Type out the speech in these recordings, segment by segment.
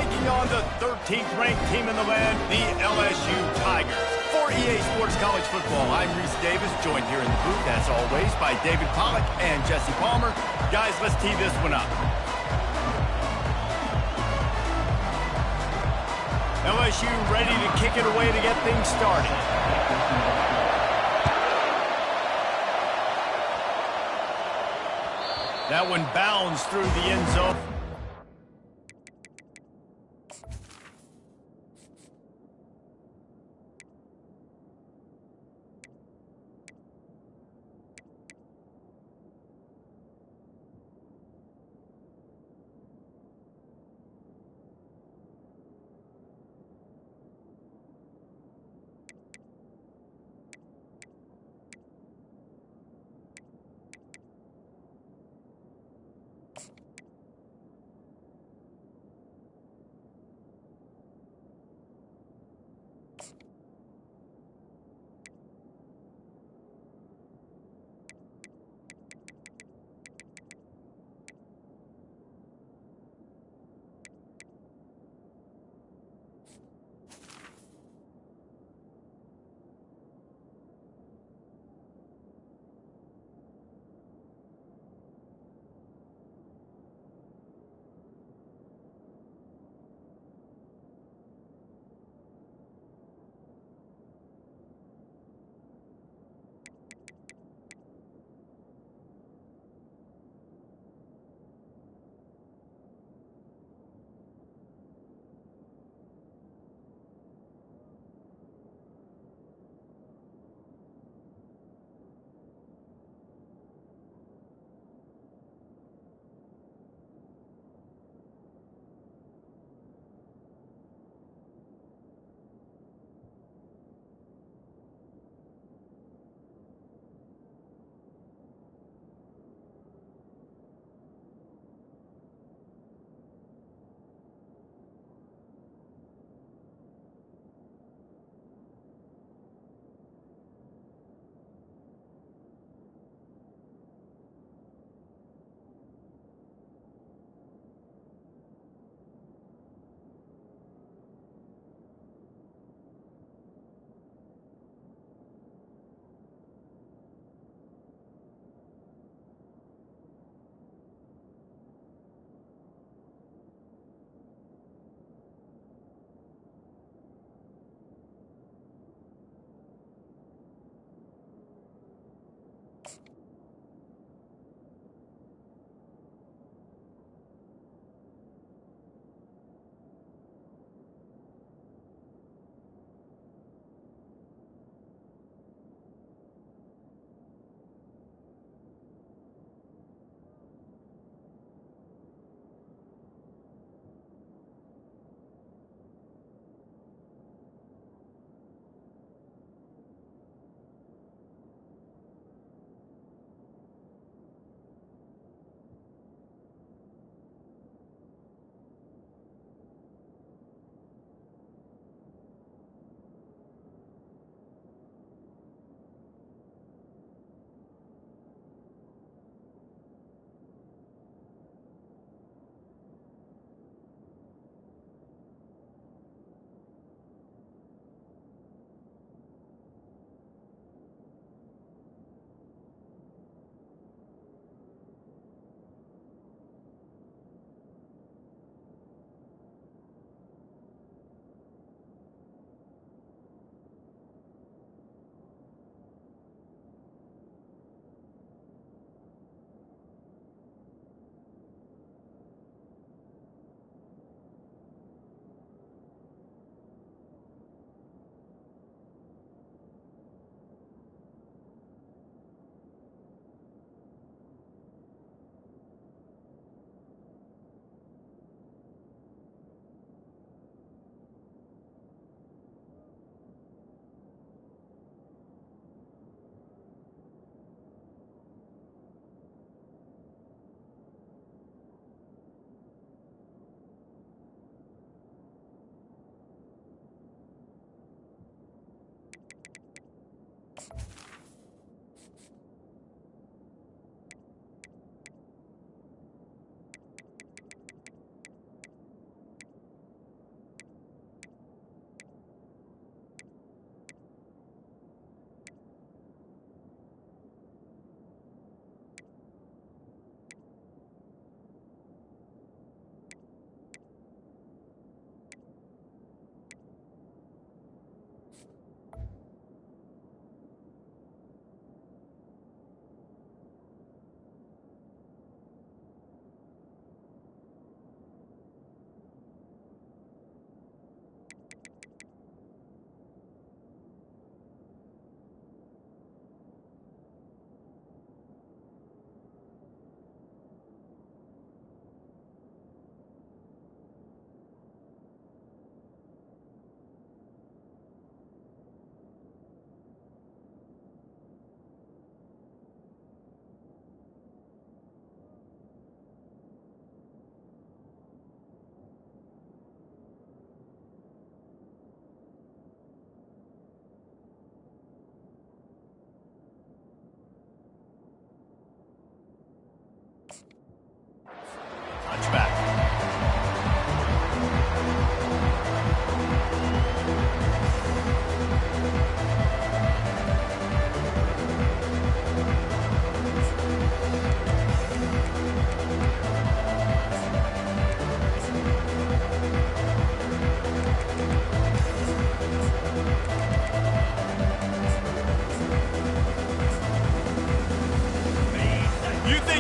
taking on the 13th ranked team in the land, the LSU Tigers. For EA Sports College Football, I'm Reese Davis, joined here in the booth, as always, by David Pollack and Jesse Palmer. Guys, let's tee this one up. LSU ready to kick it away to get things started. That one bounds through the end zone.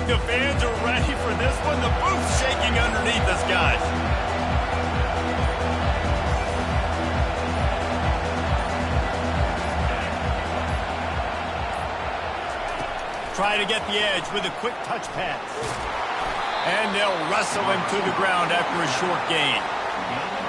think the fans are ready for this one. The booth's shaking underneath us, guys. Try to get the edge with a quick touch pass. And they'll wrestle him to the ground after a short gain.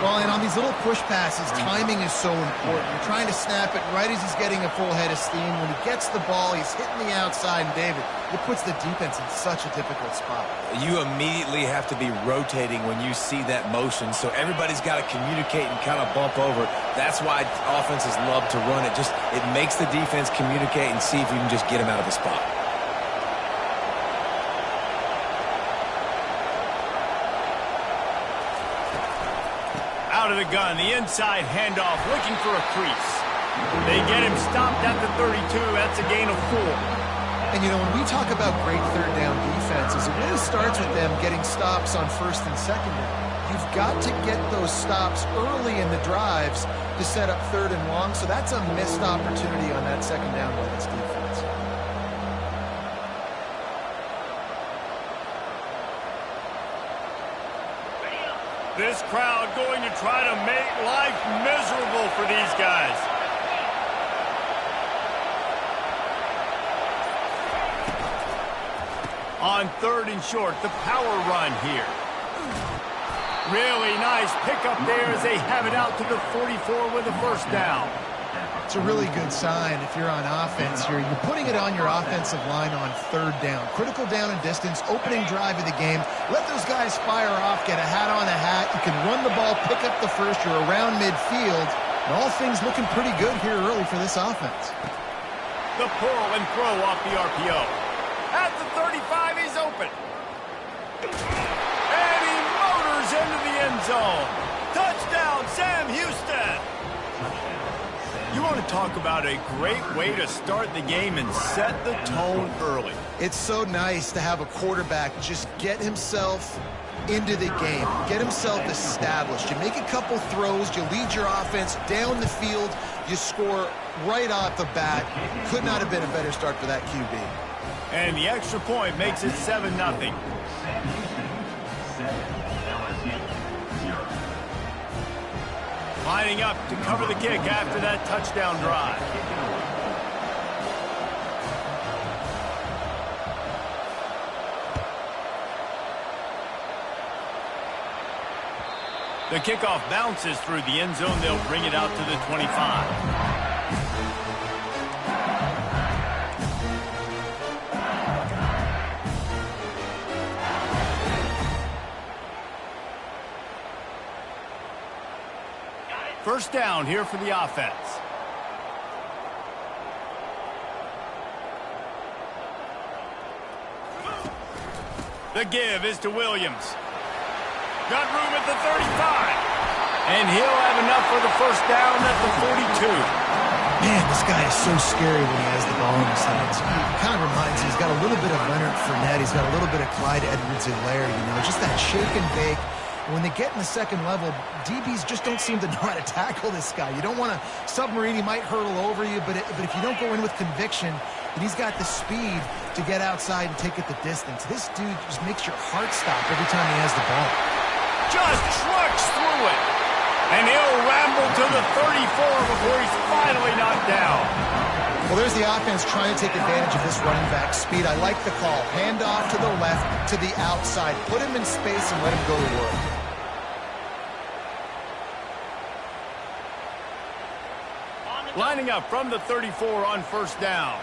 Well, and on these little push passes, timing is so important. You're trying to snap it right as he's getting a full head of steam. When he gets the ball, he's hitting the outside, and David, it puts the defense in such a difficult spot. You immediately have to be rotating when you see that motion, so everybody's got to communicate and kind of bump over. That's why offenses love to run it. It makes the defense communicate and see if you can just get him out of the spot. Out of the gun, the inside handoff, looking for a crease. They get him stopped at the 32. That's a gain of 4. And, you know, when we talk about great third down defenses, it really starts with them getting stops on first and second down. You've got to get those stops early in the drives to set up third and long, so that's a missed opportunity on that second down by this defense. This crowd going to try to make life miserable for these guys. On third and short, the power run here. Really nice pickup there as they have it out to the 44 with a first down. It's a really good sign if you're on offense here. You're putting it on your offensive line on third down. Critical down and distance, opening drive of the game. Let those guys fire off, get a hat on a hat. You can run the ball, pick up the first. You're around midfield. And all things looking pretty good here early for this offense. The pull and throw off the RPO. At the 35, he's open. And he motors into the end zone. Touchdown, Sam Houston. You want to talk about a great way to start the game and set the tone early. It's so nice to have a quarterback just get himself into the game, get himself established. You make a couple throws, you lead your offense down the field, you score right off the bat. Could not have been a better start for that QB. And the extra point makes it 7-0. Lining up to cover the kick after that touchdown drive. The kickoff bounces through the end zone. They'll bring it out to the 25. First down here for the offense. The give is to Williams. Got room at the 35. And he'll have enough for the first down at the 42. Man, this guy is so scary when he has the ball in his hands. He kind of reminds me, he's got a little bit of Leonard Fournette. He's got a little bit of Clyde Edwards-Helaire, you know, just that shake and bake. When they get in the second level, DBs just don't seem to know how to tackle this guy. You don't want to submarine. He might hurtle over you, but if you don't go in with conviction, and he's got the speed to get outside and take it the distance. This dude just makes your heart stop every time he has the ball. Just trucks through it. And he'll ramble to the 34 before he's finally knocked down. Well, there's the offense trying to take advantage of this running back speed. I like the call. Hand off to the left, to the outside. Put him in space and let him go to work. Lining up from the 34 on first down.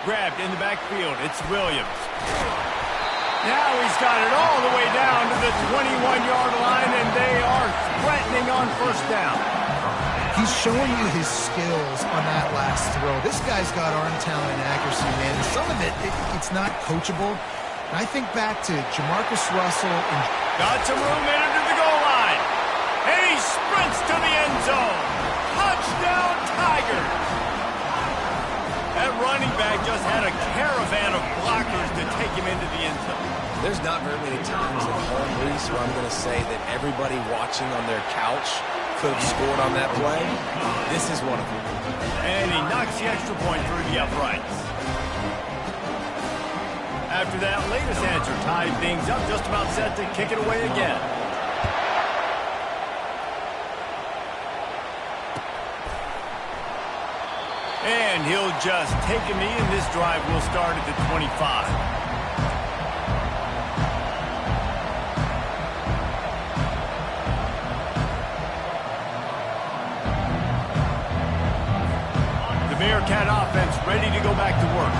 Grabbed in the backfield. It's Williams. Now he's got it all the way down to the 21-yard line, and they are threatening on first down. He's showing you his skills on that last throw. This guy's got arm talent and accuracy, man. Some of it's not coachable. And I think back to Jamarcus Russell. And got some room in under the goal line. And he sprints to the end zone. Touchdown, Tigers. That running back just had a caravan of blockers to take him into the end zone. There's not very many times at home, Reese, where I'm going to say that everybody watching on their couch could have scored on that play. This is one of them. And he knocks the extra point through the uprights. After that latest answer tied things up, just about set to kick it away again. And he'll just take a knee, and this drive will start at the 25. Bearcat offense ready to go back to work.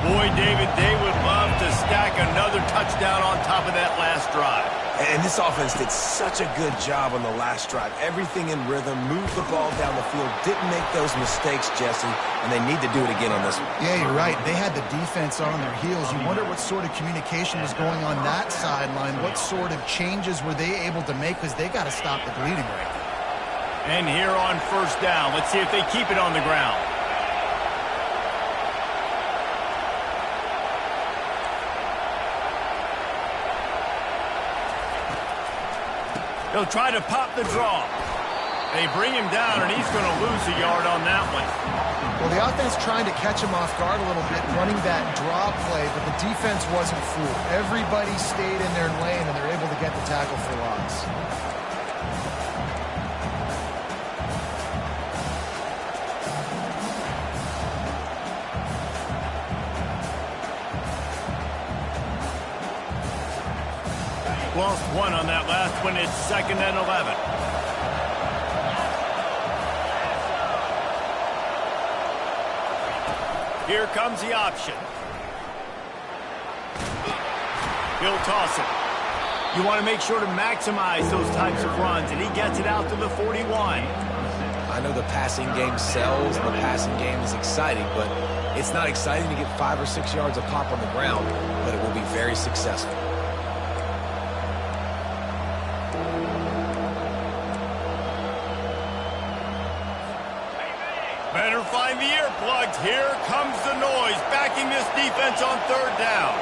Boy, David, they would love to stack another touchdown on top of that last drive. And this offense did such a good job on the last drive. Everything in rhythm, moved the ball down the field, didn't make those mistakes, Jesse, and they need to do it again on this one. Yeah, you're right. They had the defense on their heels. You wonder what sort of communication was going on that sideline. What sort of changes were they able to make, because they got to stop the bleeding right now. And here on first down, let's see if they keep it on the ground. He'll try to pop the draw. They bring him down, and he's going to lose a yard on that one. Well, the offense trying to catch him off guard a little bit, running that draw play, but the defense wasn't fooled. Everybody stayed in their lane, and they're able to get the tackle for loss. Lost one on that last one. It's 2nd and 11. Here comes the option. He'll toss it. You want to make sure to maximize those types of runs, and he gets it out to the 41. I know the passing game sells, and the passing game is exciting, but it's not exciting to get 5 or 6 yards of pop on the ground, but it will be very successful. Better find the earplugs. Here comes the noise, backing this defense on 3rd down.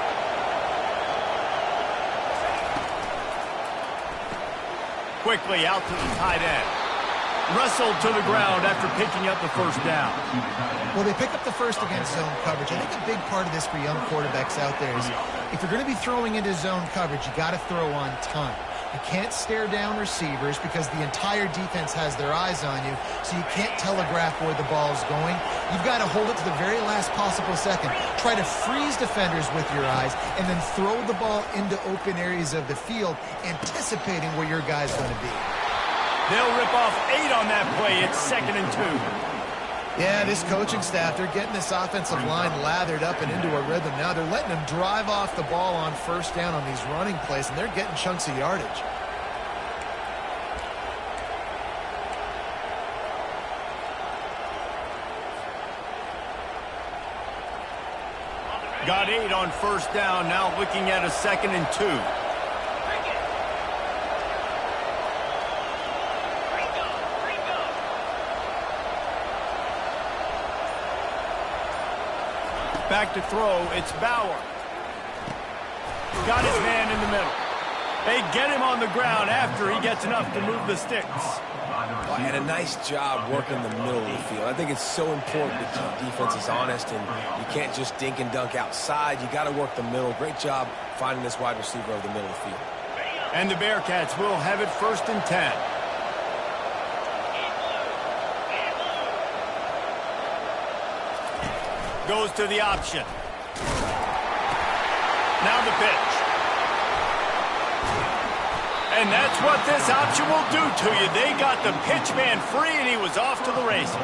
Quickly out to the tight end. Wrestled to the ground after picking up the first down. Well, they pick up the first against zone coverage. I think a big part of this for young quarterbacks out there is if you're going to be throwing into zone coverage, you got to throw on time. You can't stare down receivers because the entire defense has their eyes on you, so you can't telegraph where the ball is going. You've got to hold it to the very last possible second. Try to freeze defenders with your eyes, and then throw the ball into open areas of the field, anticipating where your guy's going to be. They'll rip off 8 on that play. It's 2nd and 2. Yeah, this coaching staff, they're getting this offensive line lathered up and into a rhythm now. They're letting them drive off the ball on first down on these running plays, and they're getting chunks of yardage. Got 8 on first down, now looking at a 2nd and 2. Back to throw, it's Bauer. Got his man in the middle. They get him on the ground after he gets enough to move the sticks. And a nice job working the middle of the field. I think it's so important to keep defenses honest, and you can't just dink and dunk outside. You got to work the middle. Great job finding this wide receiver over the middle of the field. And the Bearcats will have it 1st and 10. Goes to the option. Now the pitch. And that's what this option will do to you. They got the pitch man free, and he was off to the races.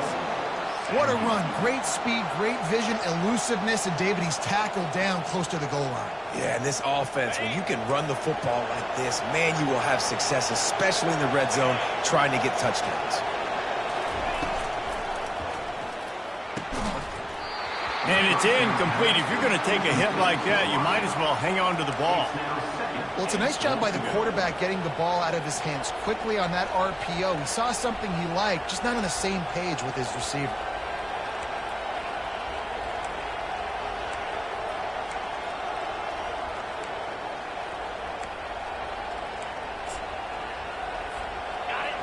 What a run. Great speed, great vision, elusiveness, and David, he's tackled down close to the goal line. Yeah, and this offense, when you can run the football like this, man, you will have success, especially in the red zone, trying to get touchdowns. And it's incomplete. If you're going to take a hit like that, you might as well hang on to the ball. Well, it's a nice job by the quarterback getting the ball out of his hands quickly on that RPO. He saw something he liked, just not on the same page with his receiver.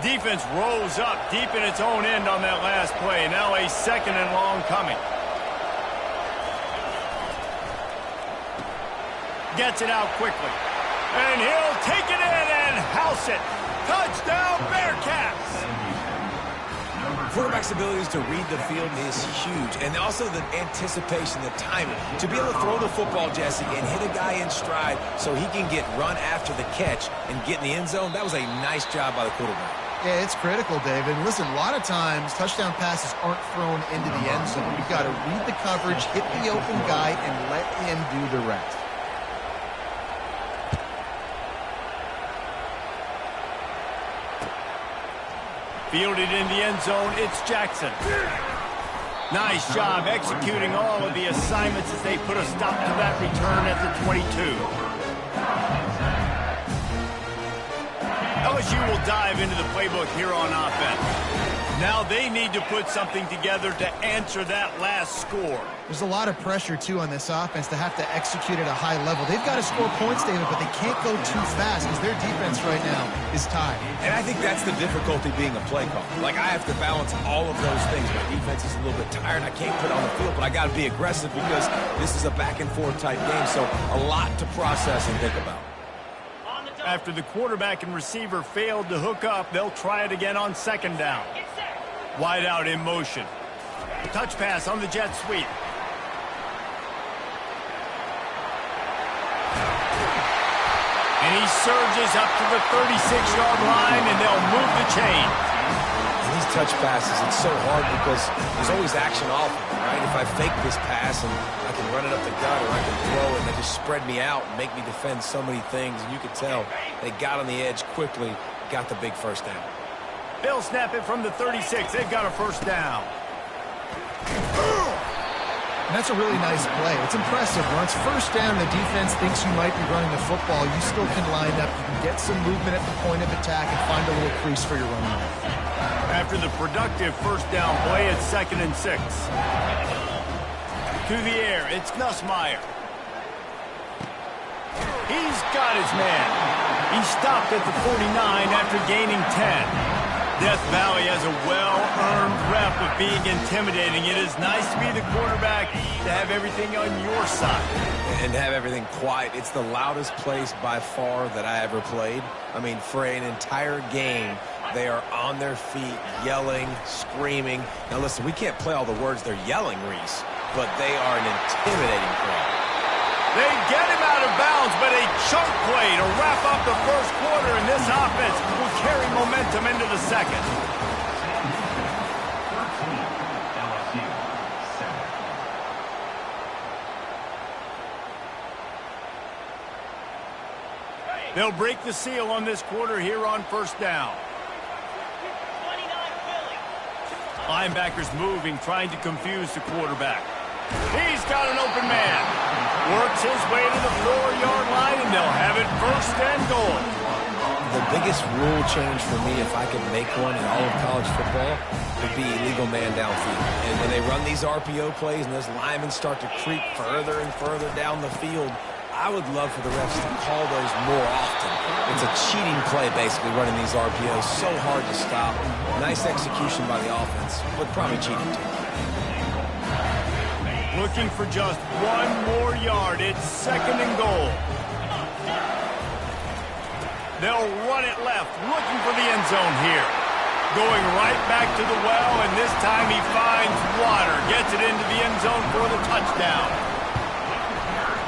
Defense rose up deep in its own end on that last play. Now a 2nd and long coming. Gets it out quickly. And he'll take it in and house it. Touchdown, Bearcats! Quarterback's abilities to read the field is huge, and also the anticipation, the timing. To be able to throw the football, Jesse, and hit a guy in stride so he can get run after the catch and get in the end zone, that was a nice job by the quarterback. Yeah, it's critical, David. Listen, a lot of times touchdown passes aren't thrown into the end zone. You've got to read the coverage, hit the open guy, and let him do the rest. Fielded in the end zone, it's Jackson. Nice job executing all of the assignments as they put a stop to that return at the 22. LSU will dive into the playbook here on offense. Now they need to put something together to answer that last score. There's a lot of pressure, too, on this offense to have to execute at a high level. They've got to score points, David, but they can't go too fast because their defense right now is tied. And I think that's the difficulty being a play call. Like, I have to balance all of those things. My defense is a little bit tired. I can't put it on the field, but I got to be aggressive because this is a back-and-forth type game, so a lot to process and think about. After the quarterback and receiver failed to hook up, they'll try it again on 2nd down. Wide out in motion. Touch pass on the jet sweep. And he surges up to the 36-yard line, and they'll move the chain. These touch passes, it's so hard because there's always action off of it, right? If I fake this pass and I can run it up the gut or I can throw it and they just spread me out and make me defend so many things, and you can tell they got on the edge quickly, got the big first down. They'll snap it from the 36. They've got a first down. And that's a really nice play. It's impressive. Once first down, the defense thinks you might be running the football. You still can line up. You can get some movement at the point of attack and find a little crease for your running back. After the productive first down play, it's 2nd and 6. To the air, it's Nussmeier. He's got his man. He stopped at the 49 after gaining 10. Death Valley has a well-earned rep of being intimidating. It is nice to be the quarterback, to have everything on your side. And have everything quiet. It's the loudest place by far that I ever played. I mean, for an entire game, they are on their feet, yelling, screaming. Now, listen, we can't play all the words they're yelling, Reese, but they are an intimidating crowd. They get him out of bounds, but a chunk play to wrap up the first quarter, and this offense will carry momentum into the second. They'll break the seal on this quarter here on first down. Linebackers moving, trying to confuse the quarterback. He's got an open man. Works his way to the 4-yard line, and they'll have it 1st and goal. The biggest rule change for me, if I could make one in all of college football, would be illegal man downfield. And when they run these RPO plays and those linemen start to creep further and further down the field, I would love for the refs to call those more often. It's a cheating play, basically, running these RPOs. So hard to stop. Nice execution by the offense, but probably cheating too. Looking for just 1 more yard. It's 2nd and goal. They'll run it left, looking for the end zone here. Going right back to the well, and this time he finds water. Gets it into the end zone for the touchdown.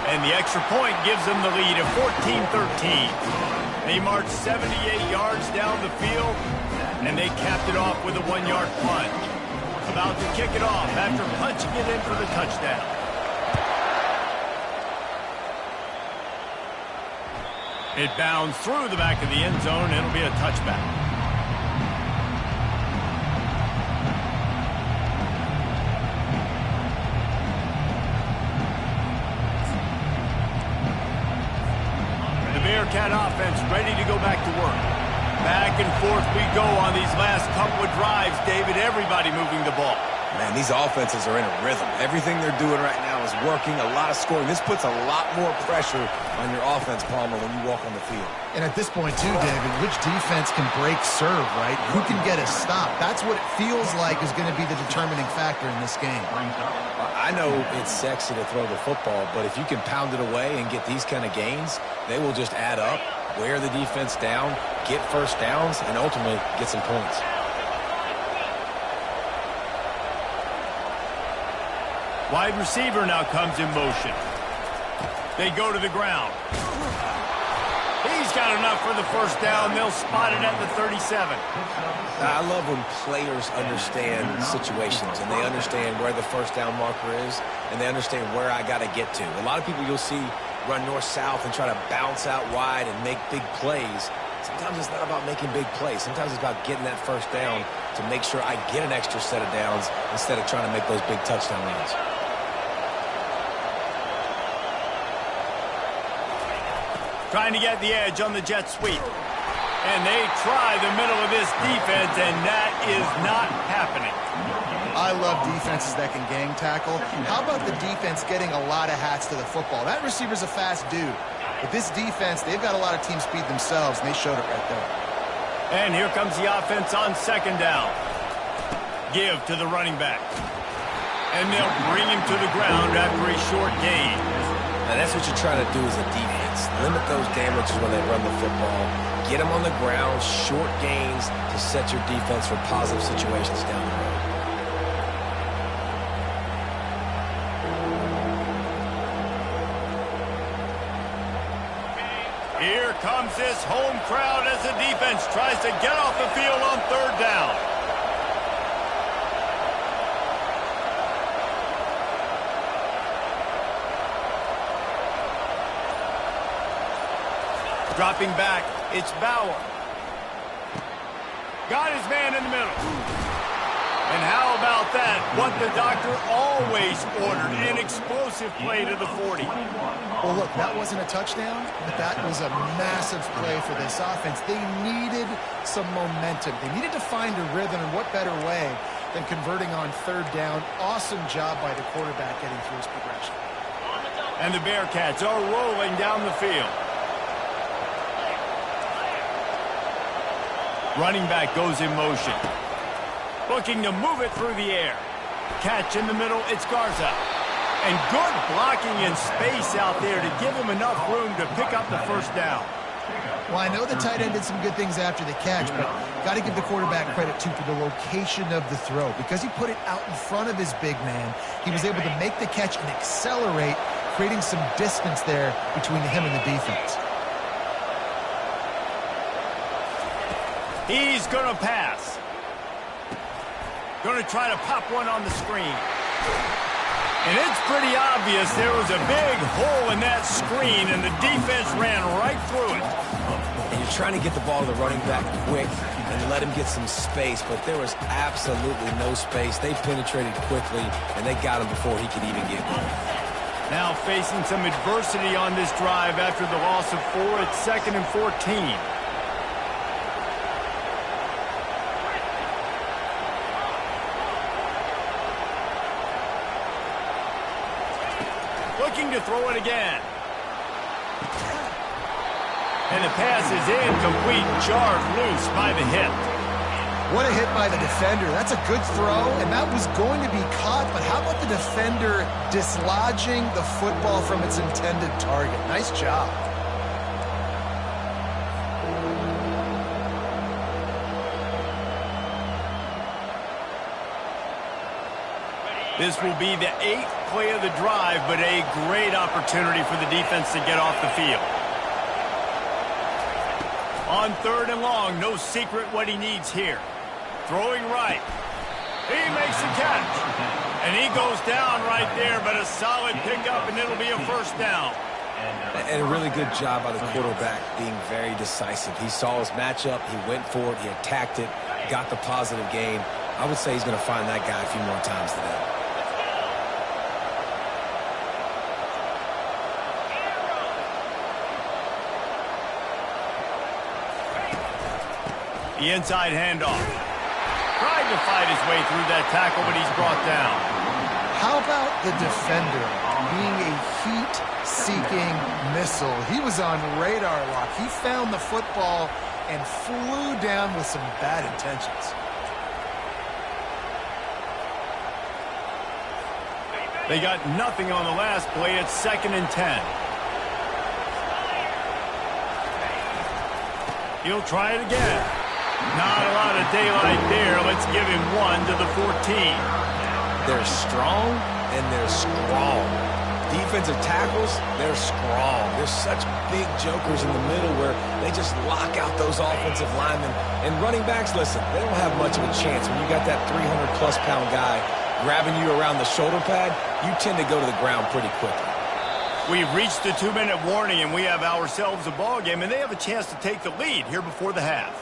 And the extra point gives them the lead of 14-13. They marched 78 yards down the field, and they capped it off with a 1-yard punt. About to kick it off after punching it in for the touchdown. It bounds through the back of the end zone. It'll be a touchback. The Bearcat offense ready to go back to work. Back and forth we go on these last couple of drives, David. Everybody moving the ball. Man, these offenses are in a rhythm. Everything they're doing right now is working, a lot of scoring. This puts a lot more pressure on your offense, Palmer, when you walk on the field. And at this point, too, David, which defense can break serve, right? Who can get a stop? That's what it feels like is going to be the determining factor in this game. I know it's sexy to throw the football, but if you can pound it away and get these kind of gains, they will just add up, wear the defense down, get first downs, and ultimately get some points. Wide receiver now comes in motion. They go to the ground. He's got enough for the first down. They'll spot it at the 37. I love when players understand situations and they understand where the first down marker is and they understand where I got to get to. A lot of people you'll see run north-south and try to bounce out wide and make big plays. Sometimes it's not about making big plays. Sometimes it's about getting that first down to make sure I get an extra set of downs instead of trying to make those big touchdown runs. Trying to get the edge on the jet sweep. And they try the middle of this defense, and that is not happening. I love defenses that can gang tackle. How about the defense getting a lot of hats to the football? That receiver's a fast dude. But this defense, they've got a lot of team speed themselves, and they showed it right there. And here comes the offense on second down. Give to the running back. And they'll bring him to the ground after a short gain. Now that's what you're trying to do as a defense. Limit those damages when they run the football. Get them on the ground, short gains to set your defense for positive situations down the road. Here comes this home crowd as the defense tries to get off the field on third down. Dropping back, it's Bauer. Got his man in the middle. And how about that? What the doctor always ordered, an explosive play to the 40. Well, look, that wasn't a touchdown, but that was a massive play for this offense. They needed some momentum. They needed to find a rhythm, and what better way than converting on third down. Awesome job by the quarterback getting through his progression. And the Bearcats are rolling down the field. Running back goes in motion. Looking to move it through the air. Catch in the middle, it's Garza. And good blocking in space out there to give him enough room to pick up the first down. Well, I know the tight end did some good things after the catch, but got to give the quarterback credit, too, for the location of the throw. Because he put it out in front of his big man, he was able to make the catch and accelerate, creating some distance there between him and the defense. He's going to pass. Going to try to pop one on the screen. And it's pretty obvious there was a big hole in that screen, and the defense ran right through it. And you're trying to get the ball to the running back quick and let him get some space, but there was absolutely no space. They penetrated quickly, and they got him before he could even get going. Now facing some adversity on this drive after the loss of 4. It's 2nd and 14. Looking to throw it again. And the pass is incomplete, jarred loose by the hip. What a hit by the defender. That's a good throw, and that was going to be caught, but how about the defender dislodging the football from its intended target? Nice job. This will be the 8th play of the drive, but a great opportunity for the defense to get off the field. On 3rd and long, no secret what he needs here. Throwing right. He makes the catch. And he goes down right there, but a solid pickup, and it'll be a first down. And a really good job by the quarterback being very decisive. He saw his matchup, he went for it, he attacked it, got the positive gain. I would say he's going to find that guy a few more times today. The inside handoff. Trying to fight his way through that tackle, but he's brought down. How about the defender being a heat-seeking missile? He was on radar lock. He found the football and flew down with some bad intentions. They got nothing on the last play. It's 2nd and 10. He'll try it again. Not a lot of daylight there. Let's give him 1 to the 14. They're strong and they're strong. Defensive tackles, they're strong. There's such big jokers in the middle where they just lock out those offensive linemen. And running backs, listen, they don't have much of a chance. When you got that 300-plus pound guy grabbing you around the shoulder pad, you tend to go to the ground pretty quickly. We've reached the 2-minute warning, and we have ourselves a ball game, and they have a chance to take the lead here before the half.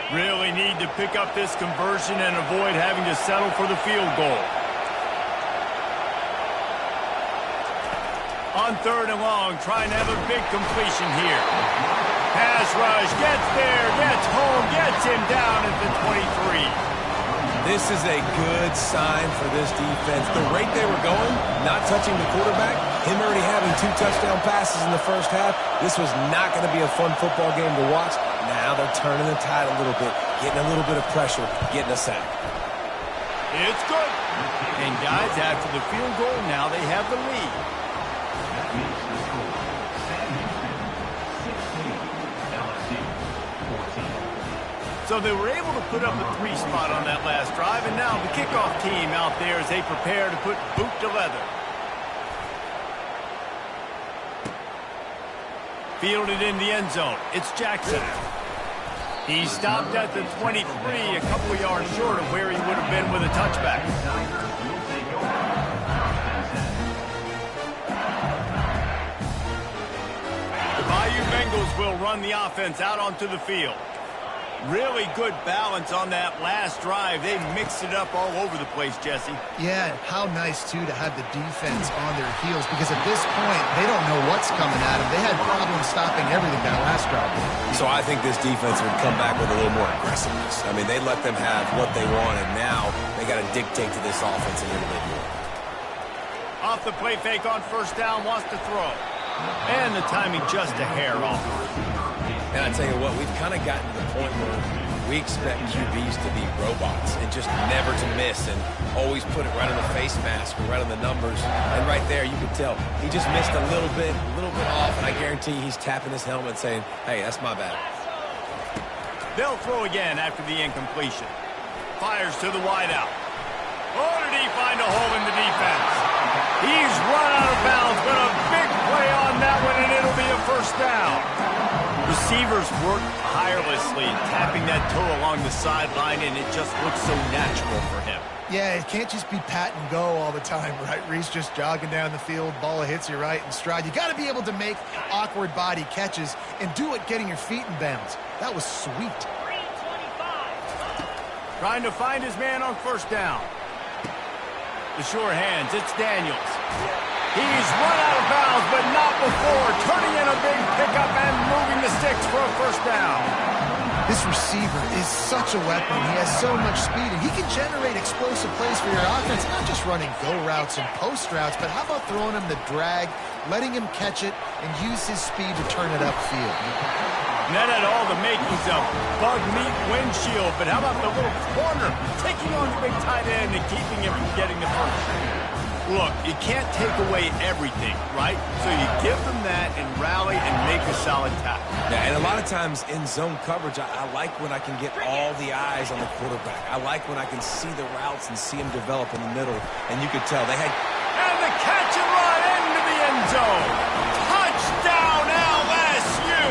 Really need to pick up this conversion and avoid having to settle for the field goal. On 3rd and long, trying to have a big completion here. Pass rush, gets there, gets home, gets him down at the 23. This is a good sign for this defense. The rate they were going, not touching the quarterback, him already having 2 touchdown passes in the first half, this was not going to be a fun football game to watch. Now they're turning the tide a little bit, getting a little bit of pressure, getting a sack. It's good. And guys, after the field goal, now they have the lead. So they were able to put up a 3 spot on that last drive, and now the kickoff team out there as they prepare to put boot to leather. Fielded in the end zone. It's Jackson. He stopped at the 23, a couple of yards short of where he would have been with a touchback. The Bayou Bengals will run the offense out onto the field. Really good balance on that last drive. They mixed it up all over the place, Jesse. Yeah, how nice, too, to have the defense on their heels, because at this point, they don't know what's coming at them. They had problems stopping everything that last drive. So I think this defense would come back with a little more aggressiveness. I mean, they let them have what they wanted. Now they got to dictate to this offense a little bit more. Off the play fake on 1st down, wants to throw. And the timing just a hair off. And I tell you what, we've kind of gotten to the point where we expect QBs to be robots and just never to miss and always put it right on the face mask or right on the numbers. And right there, you can tell he just missed a little bit off, and I guarantee he's tapping his helmet saying, hey, that's my bad. They'll throw again after the incompletion. Fires to the wideout. Oh, did he find a hole in the defense? He's run out of bounds, but a big play on that one, and it'll be a 1st down. Receivers work tirelessly, tapping that toe along the sideline, and it just looks so natural for him. Yeah, it can't just be pat and go all the time, right? Reese just jogging down the field, ball hits you right in stride. You got to be able to make awkward body catches and do it getting your feet in bounds. That was sweet. Trying to find his man on 1st down. The sure hands, it's Daniels. He's run out of bounds, but not before. Turning in a big pickup and moving the sticks for a 1st down. This receiver is such a weapon. He has so much speed, and he can generate explosive plays for your offense, not just running go routes and post routes, but how about throwing him the drag, letting him catch it, and use his speed to turn it upfield. And that had all the makings of bug meat windshield, but how about the little corner, taking on the big tight end and keeping him from getting the first? Look, you can't take away everything, right? So you give them that and rally and make a solid tackle. Yeah, and a lot of times in zone coverage, I like when I can get all the eyes on the quarterback. I like when I can see the routes and see him develop in the middle. And you could tell they had... And the catch and run into the end zone. Touchdown, LSU!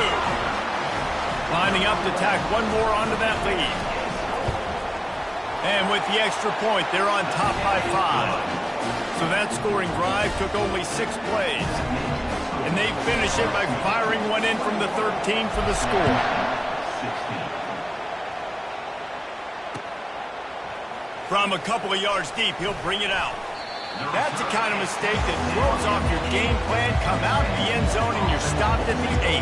Lining up to tack one more onto that lead. And with the extra point, they're on top by 5. So that scoring drive took only 6 plays. And they finish it by firing one in from the 13 for the score. From a couple of yards deep, he'll bring it out. That's the kind of mistake that throws off your game plan. Come out of the end zone and you're stopped at the 8.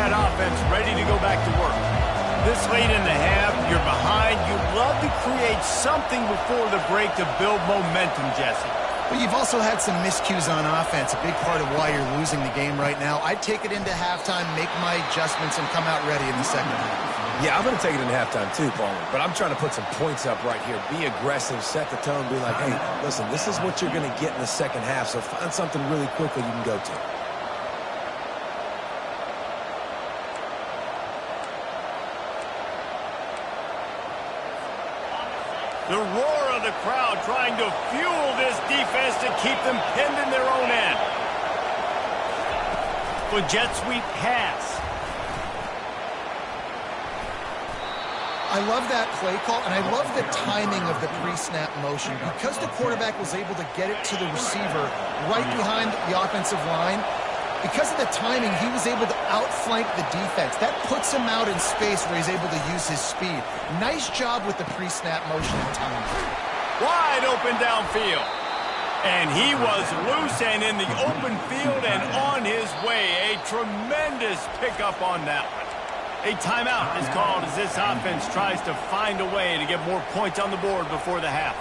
that offense ready to go back to work. This late in the half, you're behind. You'd love to create something before the break to build momentum, Jesse. But you've also had some miscues on offense, a big part of why you're losing the game right now. I'd take it into halftime, make my adjustments, and come out ready in the second half. Yeah, I'm going to take it in halftime too, Palmer. But I'm trying to put some points up right here. Be aggressive, set the tone, be like, hey, listen, this is what you're going to get in the second half, so find something really quickly you can go to. The roar of the crowd trying to fuel this defense to keep them pinned in their own end. The jet sweep pass. I love that play call, and I love the timing of the pre-snap motion. Because the quarterback was able to get it to the receiver right behind the offensive line, because of the timing, he was able to outflank the defense. That puts him out in space where he's able to use his speed. Nice job with the pre-snap motion and timing. Wide open downfield. And he was loose and in the open field and on his way. A tremendous pickup on that one. A timeout is called as this offense tries to find a way to get more points on the board before the half.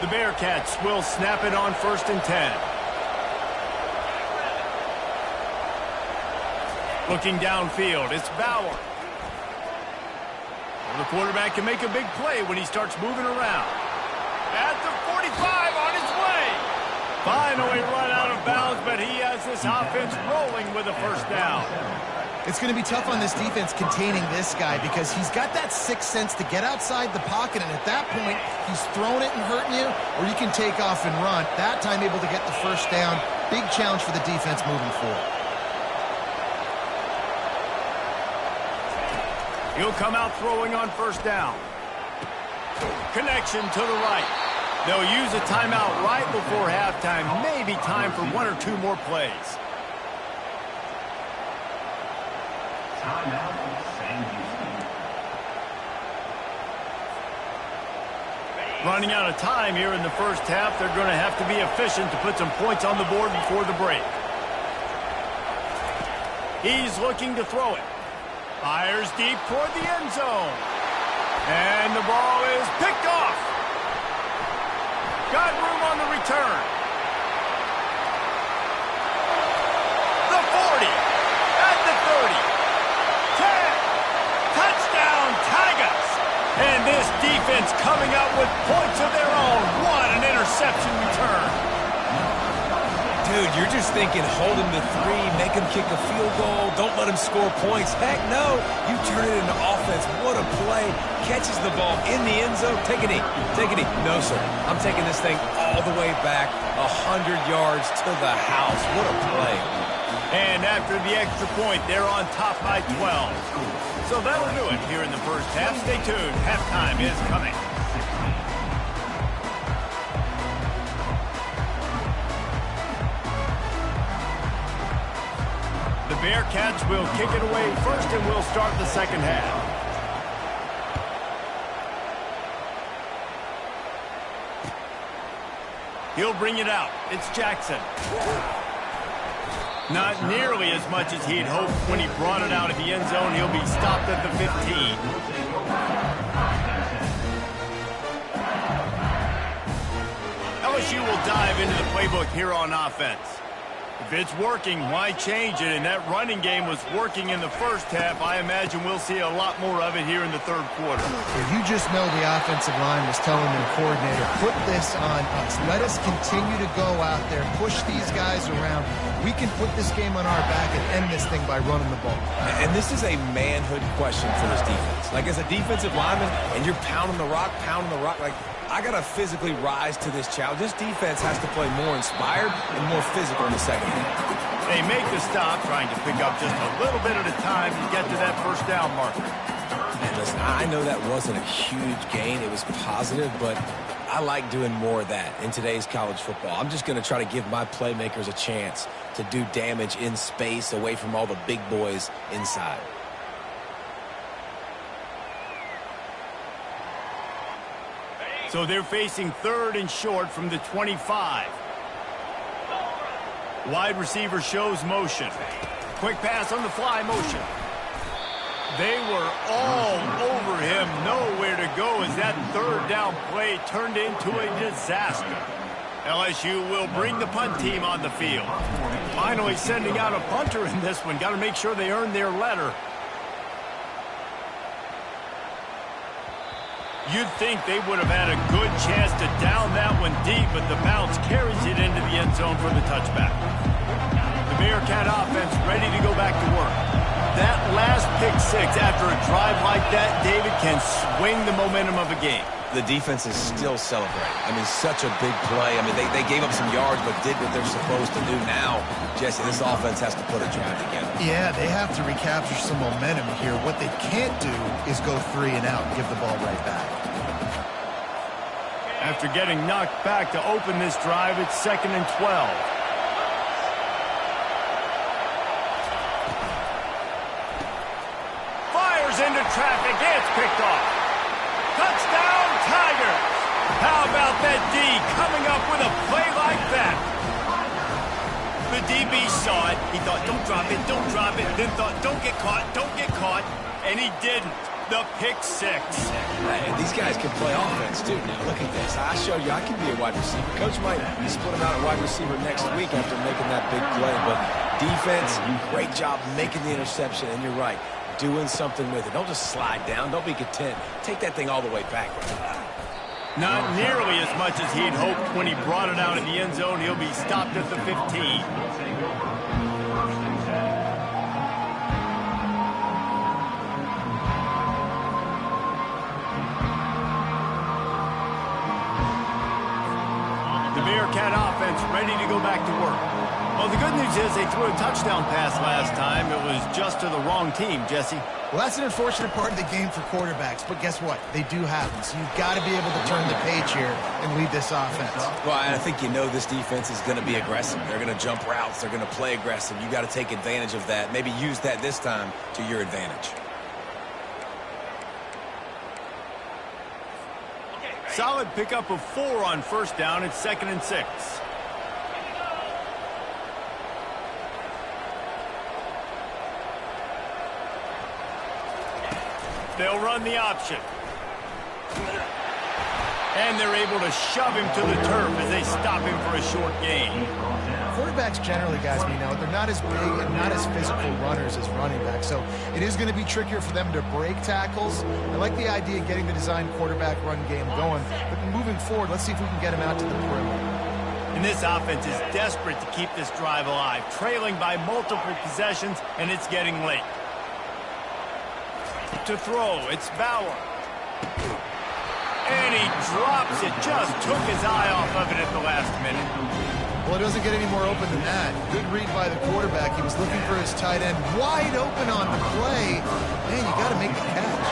The Bearcats will snap it on 1st and 10. Looking downfield, it's Bauer. Well, the quarterback can make a big play when he starts moving around. At the 45 on his way. Finally run out of bounds, but he has this offense rolling with a first down. It's going to be tough on this defense containing this guy because he's got that sixth sense to get outside the pocket, and at that point, he's throwing it and hurting you, or you can take off and run. That time able to get the first down. Big challenge for the defense moving forward. He'll come out throwing on 1st down. Connection to the right. They'll use a timeout right before halftime. Maybe time for 1 or 2 more plays. Running out of time here in the first half. They're going to have to be efficient to put some points on the board before the break. He's looking to throw it. Fires deep toward the end zone. And the ball is picked off. Got room on the return. The 40. At the 30. 10. Touchdown, Tigers. And this defense coming out with points of their own. What an interception return. Dude, you're just thinking, hold him to 3, make him kick a field goal, don't let him score points. Heck no, you turn it into offense. What a play. Catches the ball in the end zone. Take a knee. Take a knee. No, sir. I'm taking this thing all the way back 100 yards to the house. What a play. And after the extra point, they're on top by 12. So that'll do it here in the first half. Stay tuned. Halftime is coming. The Bearcats will kick it away first, and we'll start the second half. He'll bring it out. It's Jackson. Not nearly as much as he'd hoped when he brought it out of the end zone. He'll be stopped at the 15. LSU will dive into the playbook here on offense. If it's working, why change it? And that running game was working in the first half. I imagine we'll see a lot more of it here in the third quarter. You just know the offensive line was telling their coordinator, put this on us. Let us continue to go out there, push these guys around. We can put this game on our back and end this thing by running the ball. And this is a manhood question for this defense. Like, as a defensive lineman, and you're pounding the rock, like, I got to physically rise to this challenge. This defense has to play more inspired and more physical in the second half. They make the stop, trying to pick up just a little bit at a time to get to that first down marker. And listen, I know that wasn't a huge gain. It was positive, but I like doing more of that in today's college football. I'm just going to try to give my playmakers a chance to do damage in space away from all the big boys inside. So they're facing 3rd and short from the 25. Wide receiver shows motion. Quick pass on the fly motion. They were all over him. Nowhere to go as that third down play turned into a disaster. LSU will bring the punt team on the field. Finally sending out a punter in this one. Got to make sure they earn their letter. You'd think they would have had a good chance to down that one deep, but the bounce carries it into the end zone for the touchback. The Bearcat offense ready to go back to work. That last pick six after a drive like that, David, can swing the momentum of a game. The defense is still celebrating. I mean, such a big play. I mean, they gave up some yards but did what they're supposed to do. Now, Jesse, this offense has to put a drive together. Yeah, they have to recapture some momentum here. What they can't do is go 3 and out and give the ball right back. After getting knocked back to open this drive, it's 2nd and 12. Fires into traffic. It's picked off. Touchdown, Tigers. How about that D coming up with a play like that? The DB saw it. He thought, don't drop it, don't drop it. Then thought, don't get caught, don't get caught. And he didn't. The pick six. And these guys can play offense, too. Now, look at this. I showed you I can be a wide receiver. Coach might split him out at wide receiver next week after making that big play. But defense, great job making the interception. And you're right, doing something with it. Don't just slide down. Don't be content. Take that thing all the way back. Not nearly as much as he'd hoped when he brought it out in the end zone. He'll be stopped at the 15. Bearcat offense ready to go back to work. Well, the good news is they threw a touchdown pass last time. It was just to the wrong team, Jesse. Well, that's an unfortunate part of the game for quarterbacks, but guess what? They do happen. So you've got to be able to turn the page here and lead this offense. Well, I think you know this defense is going to be aggressive. They're going to jump routes. They're going to play aggressive. You got to take advantage of that. Maybe use that this time to your advantage. Solid pickup of 4 on first down. It's 2nd and 6. They'll run the option. And they're able to shove him to the turf as they stop him for a short gain. Quarterbacks generally, guys, we know, they're not as big and not as physical runners as running backs, so it is going to be trickier for them to break tackles. I like the idea of getting the design quarterback run game going, but moving forward, let's see if we can get him out to the perimeter. And this offense is desperate to keep this drive alive, trailing by multiple possessions, and it's getting late. To throw, it's Bauer. And he drops it, just took his eye off of it at the last minute. Well, it doesn't get any more open than that. Good read by the quarterback. He was looking for his tight end wide open on the play. Man, you got to make the catch.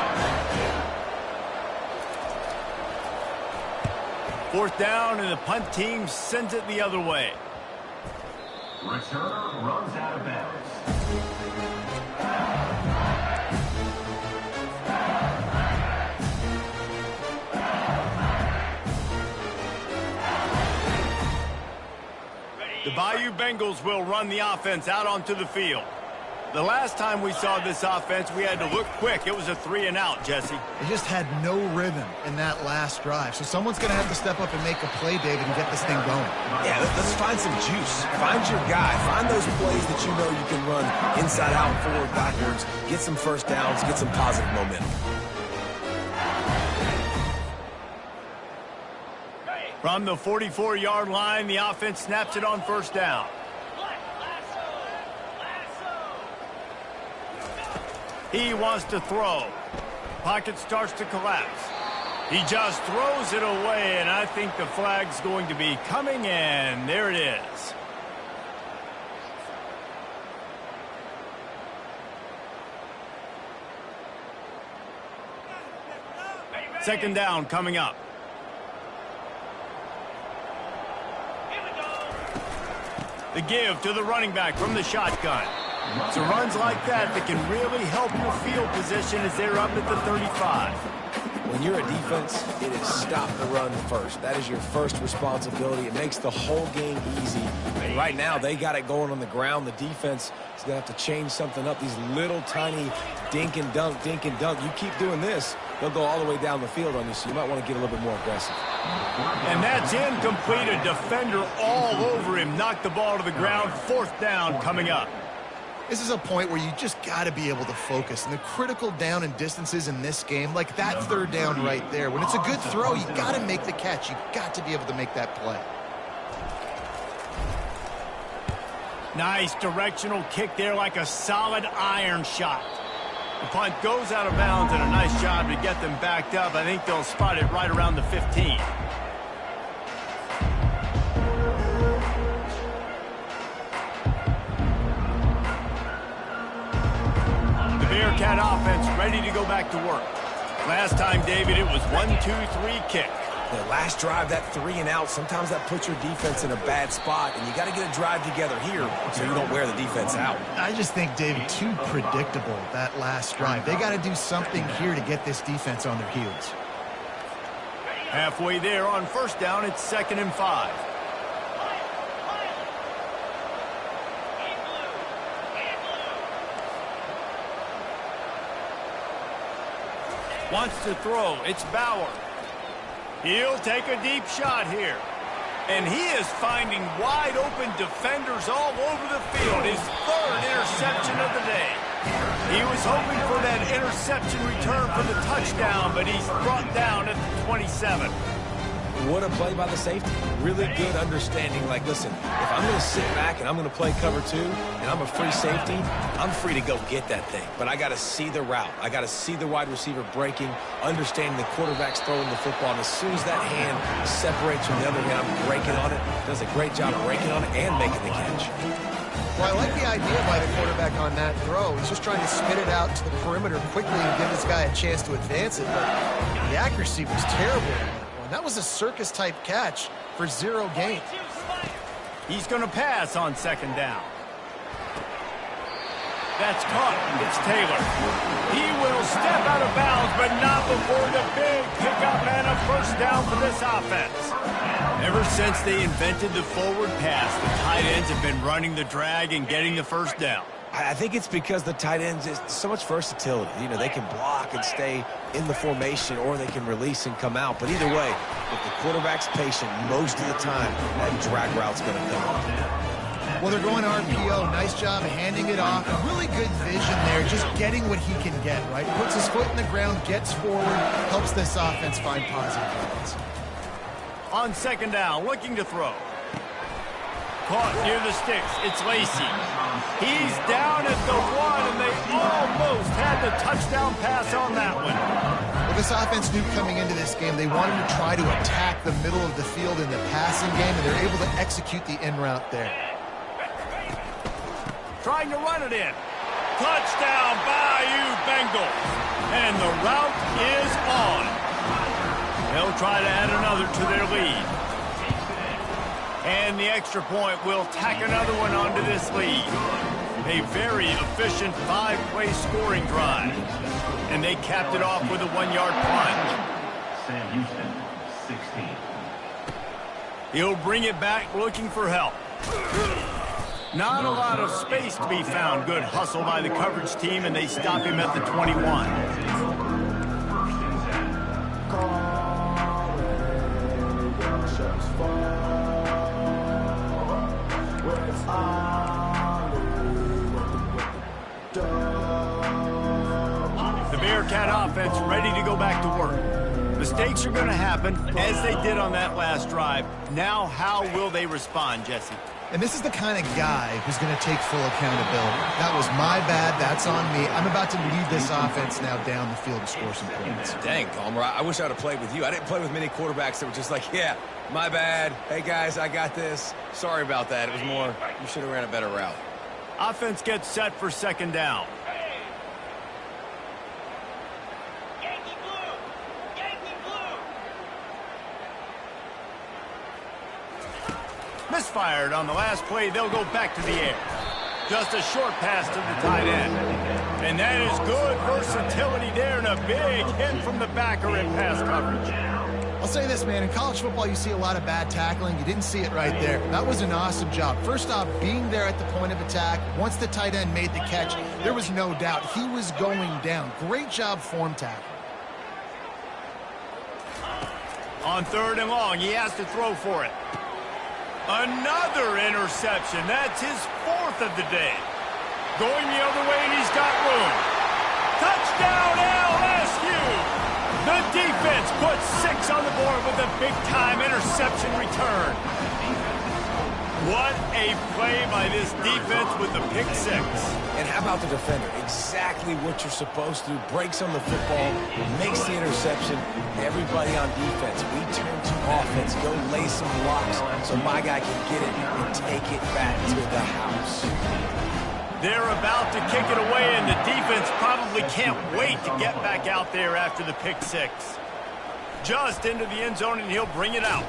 4th down, and the punt team sends it the other way. Returner runs out of bounds. The Bayou Bengals will run the offense out onto the field. The last time we saw this offense, we had to look quick. It was a 3 and out, Jesse. They just had no rhythm in that last drive. So someone's going to have to step up and make a play, David, and get this thing going. Yeah, let's find some juice. Find your guy. Find those plays that you know you can run inside out, forward, backwards. Get some first downs. Get some positive momentum. From the 44-yard line, the offense snaps it on first down. He wants to throw. Pocket starts to collapse. He just throws it away, and I think the flag's going to be coming, and there it is. Second down coming up. The give to the running back from the shotgun. So runs like that can really help your field position as they're up at the 35. When you're a defense, it is stop the run first. That is your first responsibility. It makes the whole game easy. And right now, they got it going on the ground. The defense is going to have to change something up. These little tiny dink and dunk, dink and dunk. You keep doing this, they'll go all the way down the field on you, so you might want to get a little bit more aggressive. And that's incomplete. A defender all over him. Knocked the ball to the ground. 4th down coming up. This is a point where you just got to be able to focus. And the critical down and distances in this game, like that 3rd down right there, when it's a good throw, you got to make the catch. You got to be able to make that play. Nice directional kick there, like a solid iron shot. The punt goes out of bounds, and a nice job to get them backed up. I think they'll spot it right around the 15. Bearcat offense ready to go back to work. Last time, David, it was 1-2-3 kick. The last drive, that 3 and out, sometimes that puts your defense in a bad spot, and you got to get a drive together here so you don't wear the defense out. I just think, David, too predictable, that last drive. They got to do something here to get this defense on their heels. Halfway there on 1st down, it's 2nd and 5. Wants to throw. It's Bauer. He'll take a deep shot here. And he is finding wide open defenders all over the field. His 3rd interception of the day. He was hoping for that interception return for the touchdown, but he's brought down at the 27. What a play by the safety. Really good understanding. Like, listen, if I'm going to sit back and I'm going to play cover 2 and I'm a free safety, I'm free to go get that thing. But I got to see the route. I got to see the wide receiver breaking, understanding the quarterback's throwing the football. And as soon as that hand separates from the other hand, I'm breaking on it. Does a great job breaking on it and making the catch. Well, I like the idea by the quarterback on that throw. He's just trying to spit it out to the perimeter quickly and give this guy a chance to advance it. But the accuracy was terrible. That was a circus-type catch for 0 gain. He's going to pass on 2nd down. That's caught. It's Taylor. He will step out of bounds, but not before the big pickup and a 1st down for this offense. Ever since they invented the forward pass, the tight ends have been running the drag and getting the 1st down. I think it's because the tight ends is so much versatility. You know, they can block and stay in the formation, or they can release and come out. But either way, if the quarterback's patient most of the time, that drag route's going to come up. Well, they're going RPO. Nice job handing it off. Really good vision there, just getting what he can get, right? Puts his foot in the ground, gets forward, helps this offense find positive balance. On 2nd down, looking to throw. Caught near the sticks. It's Lacey. He's down at the 1, and they almost had the touchdown pass on that one. Well, this offense knew coming into this game they wanted to try to attack the middle of the field in the passing game, and they're able to execute the in route there. Trying to run it in. Touchdown, Bayou Bengals. And the route is on. They'll try to add another to their lead. And the extra point will tack another one onto this lead. A very efficient 5-play scoring drive. And they capped it off with a 1-yard punt. Sam Houston, 16. He'll bring it back looking for help. Not a lot of space to be found. Good hustle by the coverage team, and they stop him at the 21. The Bearcat offense ready to go back to work. Mistakes are going to happen, as they did on that last drive. Now, how will they respond, Jesse? And this is the kind of guy who's going to take full accountability. That was my bad. That's on me. I'm about to lead this offense now down the field and score some points. Dang, Palmer, I wish I would have played with you. I didn't play with many quarterbacks that were just like, yeah, my bad. Hey, guys, I got this. Sorry about that. It was more, you should have ran a better route. Offense gets set for 2nd down. Misfired on the last play. They'll go back to the air. Just a short pass to the tight end. And that is good versatility there and a big hit from the backer in pass coverage. I'll say this, man. In college football, you see a lot of bad tackling. You didn't see it right there. That was an awesome job. First off, being there at the point of attack. Once the tight end made the catch, there was no doubt he was going down. Great job form tackling. On 3rd and long, he has to throw for it. Another interception. That's his 4th of the day. Going the other way, and he's got room. Touchdown, LSU! The defense puts 6 on the board with a big-time interception return. What a play by this defense with the pick 6. And how about the defender? Exactly what you're supposed to do. Breaks on the football, makes the interception. Everybody on defense, we turn to offense. Go lay some blocks so my guy can get it and take it back to the house. They're about to kick it away, and the defense probably can't wait to get back out there after the pick 6. Just into the end zone, and he'll bring it out.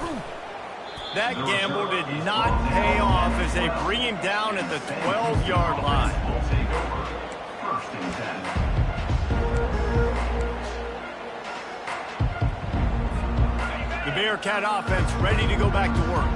That gamble did not pay off as they bring him down at the 12-yard line. The Bearcat offense ready to go back to work.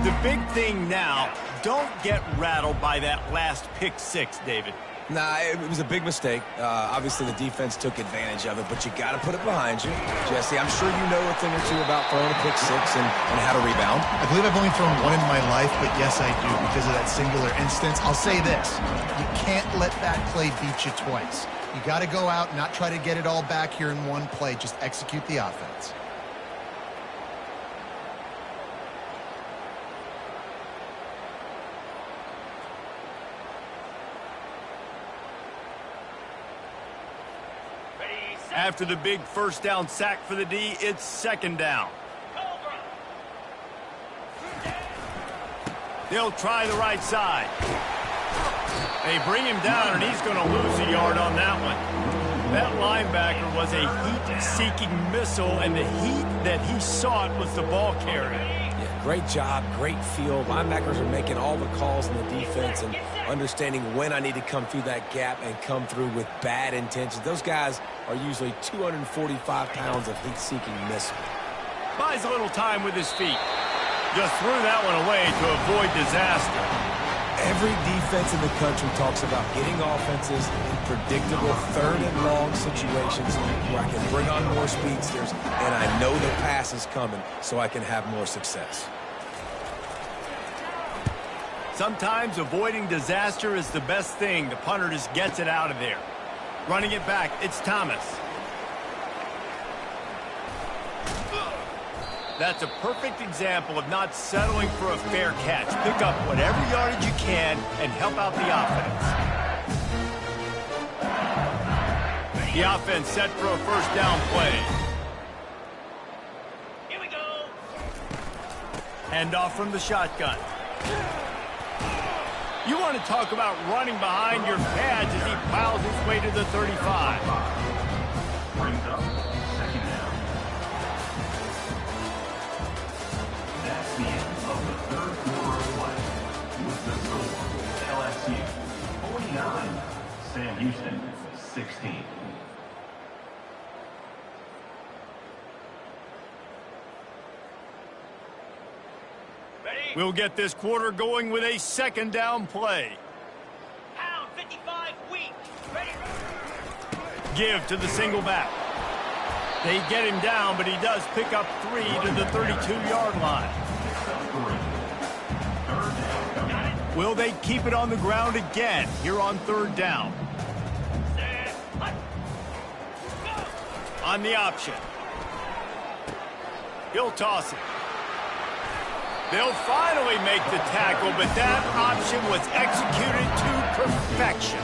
The big thing now, don't get rattled by that last pick 6, David. Nah, it was a big mistake. Obviously, the defense took advantage of it, but you got to put it behind you. Jesse, I'm sure you know a thing or two about throwing a pick 6 and how to rebound. I believe I've only thrown one in my life, but yes, I do because of that singular instance. I'll say this. You can't let that play beat you twice. You got to go out and not try to get it all back here in one play. Just execute the offense. After the big 1st down sack for the D, it's 2nd down. They'll try the right side. They bring him down, and he's going to lose a yard on that one. That linebacker was a heat-seeking missile, and the heat that he sought was the ball carrier. Yeah, great job, great feel. Linebackers are making all the calls in the defense and understanding when I need to come through that gap and come through with bad intentions. Those guys are usually 245 pounds of heat-seeking missile. Buys a little time with his feet. Just threw that one away to avoid disaster. Every defense in the country talks about getting offenses in predictable 3rd and long situations where I can bring on more speedsters and I know the pass is coming so I can have more success. Sometimes avoiding disaster is the best thing. The punter just gets it out of there. Running it back, it's Thomas. That's a perfect example of not settling for a fair catch. Pick up whatever yardage you can and help out the offense. The offense set for a 1st down play. Here we go. Handoff from the shotgun. You want to talk about running behind your pads as he piles his way to the 35. Brings up 2nd down. That's the end of the 3rd quarter of play. With the score, LSU 49, Sam Houston 16. We'll get this quarter going with a 2nd down play. Pound 55 weak. Ready. Give to the single back. They get him down, but he does pick up 3 to the 32-yard line. Will they keep it on the ground again here on 3rd down? On the option. He'll toss it. They'll finally make the tackle, but that option was executed to perfection.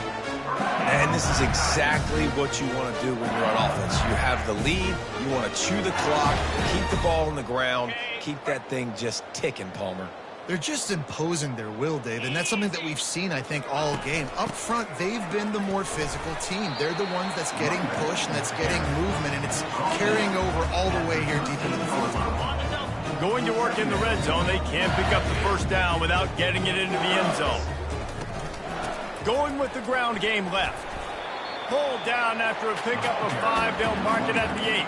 And this is exactly what you want to do when you're on offense. You have the lead, you want to chew the clock, keep the ball on the ground, keep that thing just ticking, Palmer. They're just imposing their will, Dave, and that's something that we've seen, I think, all game. Up front, they've been the more physical team. They're the ones that's getting pushed and that's getting movement, and it's carrying over all the way here deep into the 4th quarter. Going to work in the red zone, they can't pick up the 1st down without getting it into the end zone. Going with the ground game left. Pulled down after a pickup of 5. They'll mark it at the 8.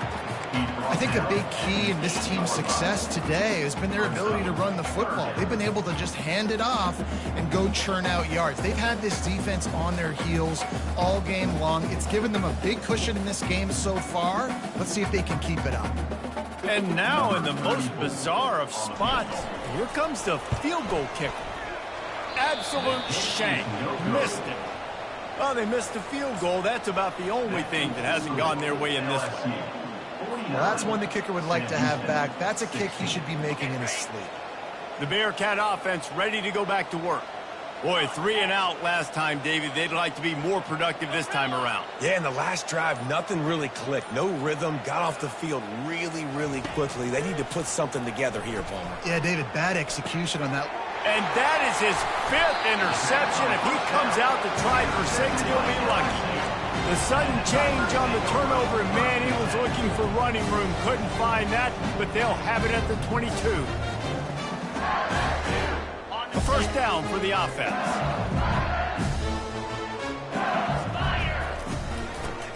I think a big key in this team's success today has been their ability to run the football. They've been able to just hand it off and go churn out yards. They've had this defense on their heels all game long. It's given them a big cushion in this game so far. Let's see if they can keep it up. And now in the most bizarre of spots, here comes the field goal kicker. Absolute shank. Missed it. Well, they missed the field goal. That's about the only thing that hasn't gone their way in this one. Well, that's one the kicker would like to have back. That's a kick he should be making in his sleep. The Bearcat offense ready to go back to work. Boy, 3 and out last time, David. They'd like to be more productive this time around. Yeah, in the last drive, nothing really clicked. No rhythm. Got off the field really, really quickly. They need to put something together here, Palmer. Yeah, David, bad execution on that. And that is his 5th interception. If he comes out to try for 6, he'll be lucky. The sudden change on the turnover, and man, he was looking for running room. Couldn't find that, but they'll have it at the 22. A first down for the offense.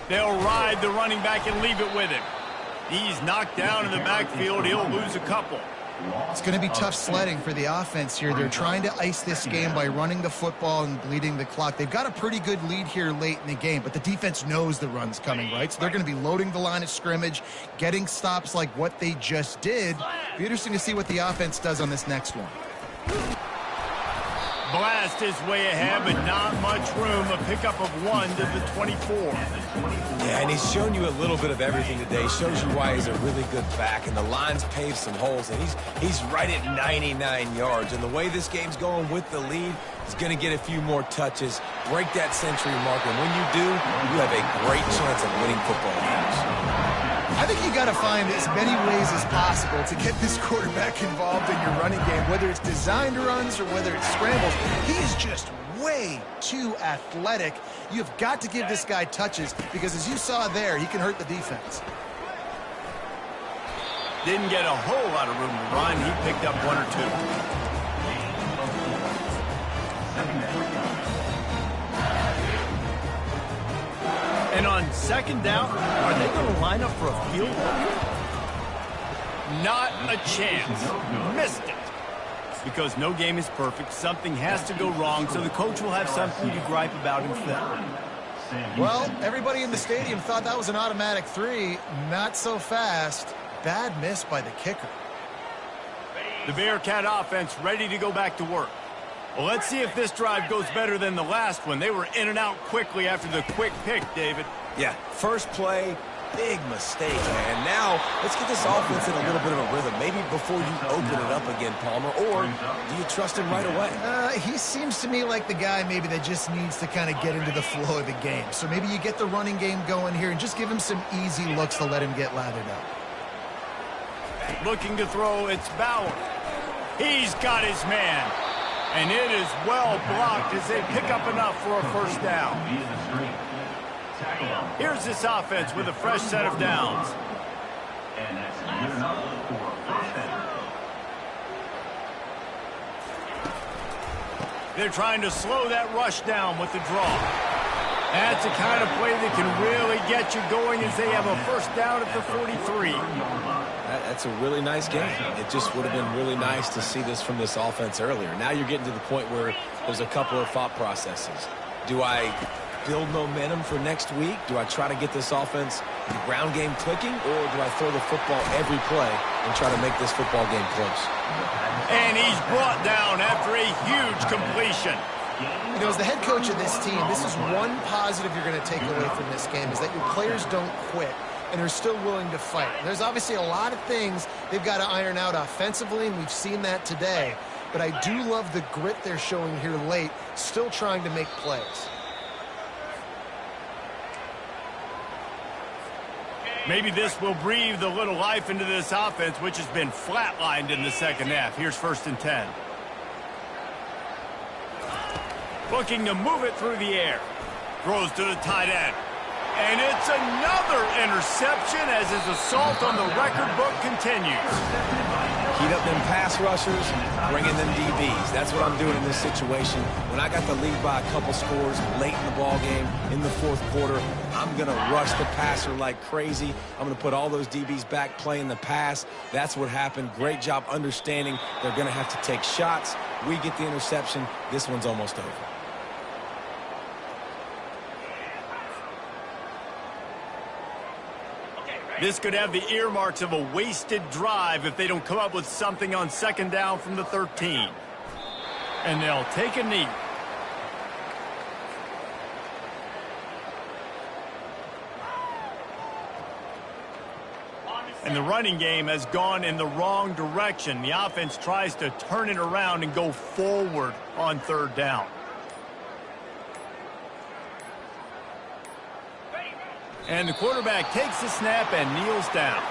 They'll ride the running back and leave it with him. He's knocked down in the backfield. He'll lose a couple. It's going to be tough sledding for the offense here. They're trying to ice this game by running the football and bleeding the clock. They've got a pretty good lead here late in the game, but the defense knows the run's coming, right? So they're going to be loading the line of scrimmage, getting stops like what they just did. Be interesting to see what the offense does on this next one. Blast his way ahead, but not much room. A pickup of 1 to the 24. Yeah, and he's shown you a little bit of everything today. Shows you why he's a really good back, and the line's paved some holes, and he's right at 99 yards. And the way this game's going with the lead, he's going to get a few more touches, break that century mark, and when you do, you have a great chance of winning football games. I think you got to find as many ways as possible to get this quarterback involved in your running game, whether it's designed runs or whether it's scrambles. He's just way too athletic. You've got to give this guy touches because, as you saw there, he can hurt the defense. Didn't get a whole lot of room to run. He picked up 1 or 2. And on second down, are they going to line up for a field goal? Not a chance. Missed it. Because no game is perfect, something has to go wrong, so the coach will have something to gripe about in film. Well, everybody in the stadium thought that was an automatic 3. Not so fast. Bad miss by the kicker. The Bearcat offense ready to go back to work. Well, let's see if this drive goes better than the last one. They were in and out quickly after the quick pick, David. Yeah, first play, big mistake, man. Now, let's get this offense in a little bit of a rhythm. Maybe before you open it up again, Palmer, or do you trust him right away? He seems to me like the guy maybe that just needs to kind of get into the flow of the game. So maybe you get the running game going here and just give him some easy looks to let him get lathered up. Looking to throw, it's Bauer. He's got his man. And it is well blocked as they pick up enough for a first down. Here's this offense with a fresh set of downs. And that's good enough for first down. They're trying to slow that rush down with the draw. That's the kind of play that can really get you going as they have a first down at the 43. That's a really nice game. It just would have been really nice to see this from this offense earlier. Now you're getting to the point where there's a couple of thought processes. Do I build momentum for next week? Do I try to get this offense, the ground game clicking, or do I throw the football every play and try to make this football game close? And he's brought down after a huge completion. You know, as the head coach of this team, this is one positive you're going to take away from this game, is that your players don't quit and they're still willing to fight. There's obviously a lot of things they've got to iron out offensively, and we've seen that today. But I do love the grit they're showing here late, still trying to make plays. Maybe this will breathe a little life into this offense, which has been flatlined in the second half. Here's 1st and 10. Looking to move it through the air. Throws to the tight end. And it's another interception as his assault on the record book continues. Heat up them pass rushers, bring in them DBs. That's what I'm doing in this situation. When I got the lead by a couple scores late in the ball game, in the fourth quarter, I'm going to rush the passer like crazy. I'm going to put all those DBs back playing the pass. That's what happened. Great job understanding they're going to have to take shots. We get the interception. This one's almost over. This could have the earmarks of a wasted drive if they don't come up with something on second down from the 13. And they'll take a knee. And the running game has gone in the wrong direction. The offense tries to turn it around and go forward on third down. And the quarterback takes the snap and kneels down.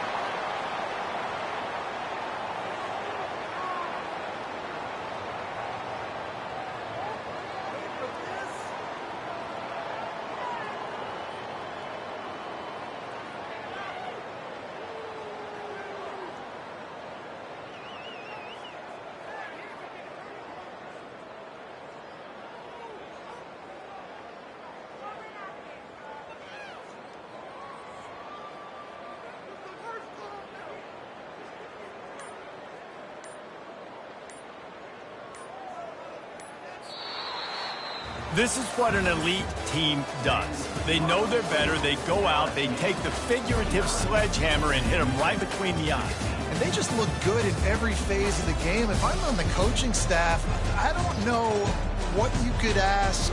This is what an elite team does. They know they're better. They go out. They take the figurative sledgehammer and hit them right between the eyes. And they just look good in every phase of the game. If I'm on the coaching staff, I don't know what you could ask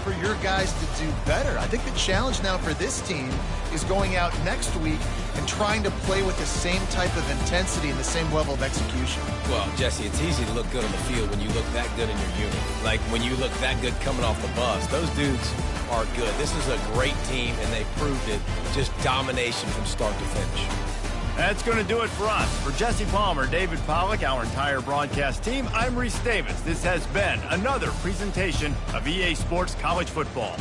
for your guys to do better. I think the challenge now for this team is going out next week and trying to play with the same type of intensity and the same level of execution. Well, Jesse, it's easy to look good on the field when you look that good in your unit. Like when you look that good coming off the bus. Those dudes are good. This is a great team, and they proved it. Just domination from start to finish. That's going to do it for us. For Jesse Palmer, David Pollack, our entire broadcast team, I'm Reese Davis. This has been another presentation of EA Sports College Football.